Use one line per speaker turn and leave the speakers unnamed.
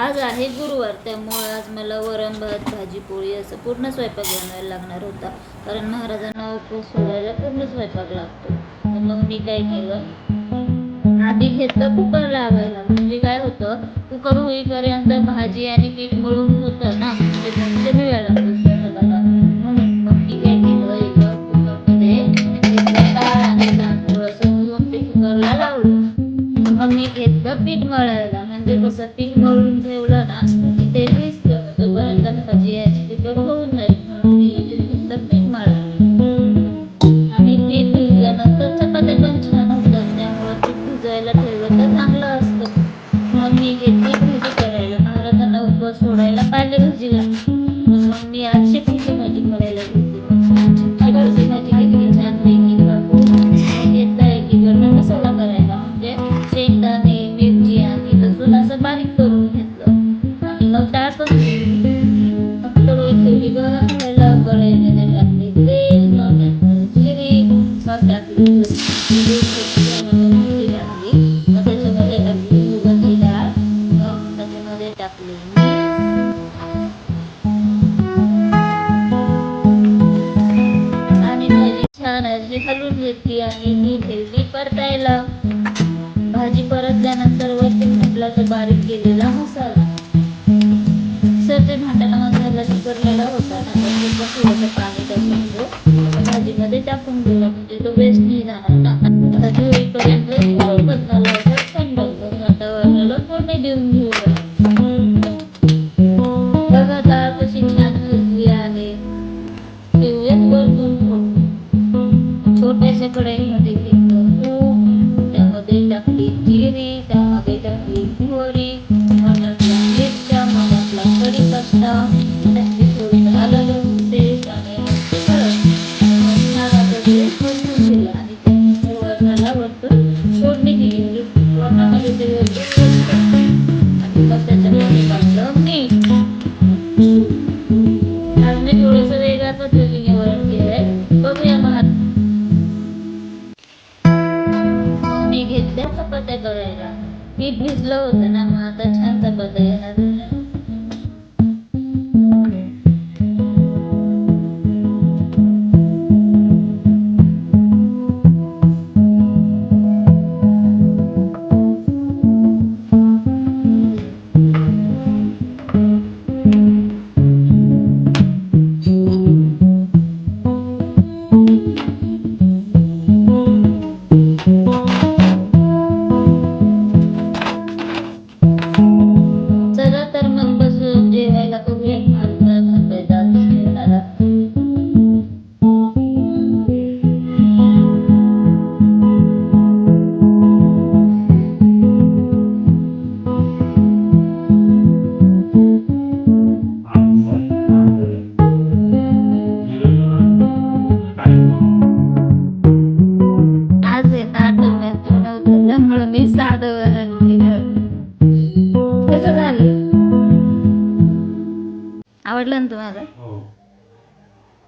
आज आहे गुरुवार, त्यामुळे आज मला वरण भात भाजी पोळी असं पूर्ण स्वयंपाक बनवायला लागणार होता. कारण महाराजांना उपवास सोडायला पूर्ण स्वयंपाक लागतो. तर मग मी काय केलं, आधी घेतलं कुकर लावायला. म्हणजे काय होतं, कुकर होईपर्यंत भाजी आणि पीठ मळून होतं ना, ते वेळ लागतो स्वयंपाकाला. म्हणून मग मी काय केलं, एका कुकरमध्ये डाळ आणि तांदूळ असं घेऊन ते कुकरला लावलं. मग मी घेतलं पीठ मळायला. म्हणजे कसं पीठ मळून ठेवलं ना की ते भिजतं, तोपर्यंत भाजी याची तिखट होऊन जाईल. म्हणून मी घेतलं पीठ मळायला. आणि पीठ भिजल्यानंतर चपात्या पण छान होतात, त्यामुळं पीठ भिजायला ठेवलं तर चांगलं असतं. मग मी घेतली भाजी करायला. महाराजांना उपवास सोडायला पालेभाजी लागते. मग मी आज शेपूची भाजी करायला घेतली. शेपूची भाजी घेतली छानपैकी कापून. घेतला एकीकडनं मसाला करायला. म्हणजे शेंगदाणे, मिरची आणि लसूण असं बारीक करून घेतलं. आणि मग डाळ पण मग कढई ठेवली. गरम व्हायला कढईमध्ये टाकली तेल, मग जिरे, मग टाकली जिरे, मोहरी टाकली. मग त्याच्यामध्ये टाकली मुगाची डाळ, मग त्याच्यामध्ये टाकली आणि भाजी छान अशी हलवून घेतली आणि ती ठेवली परतायला. भाजी परतल्यानंतर वरती म्हटलं बारीक केलेला मसाला, मिक्सरच्या भांड्याला मसाला चिकटलेला होता ना, तर थोडंसं पाणी टाकून भाजीमध्ये टाकून दिलं. म्हणजे तो वेस्ट नाही जाणार ना. भाजी होईपर्यंत मसाला थंड होतो. आता वरणाला फोडणी देऊन घेऊया. बघा डाळ कशी छान शिजली आहे. ठेवूयात वरतून छोट्याशा कढईमध्ये घेतलं तूप, त्यामध्ये टाकली जिरे, त्यामध्ये टाकली मोहरी, मग टाकल्या मिरच्या, मग टाकला कढीपत्ता, टाकली थोडी आलं लसूण पेस्ट आणि परतून दिलं. आणि त्यानंतर वरणाला वरतून फोडणी दिली. वरणामध्ये ते आणि मग त्याच्यामध्ये टाकलं मीठ. आज मी थोडंसं वेगळ्या पद्धतीने वरण केलंय, बघूया मग. मी घेतल्या चपात्या करायला. पीठ भिजलं होतं ना, मग आता छान चपात्या येणार. चला तर मग बसून जेवायला करूया. आज आहे आठवड्यात नव्हतं, त्यामुळं मी साधं वरण केलं. कसं झालं? आवडलं ना तुम्हाला?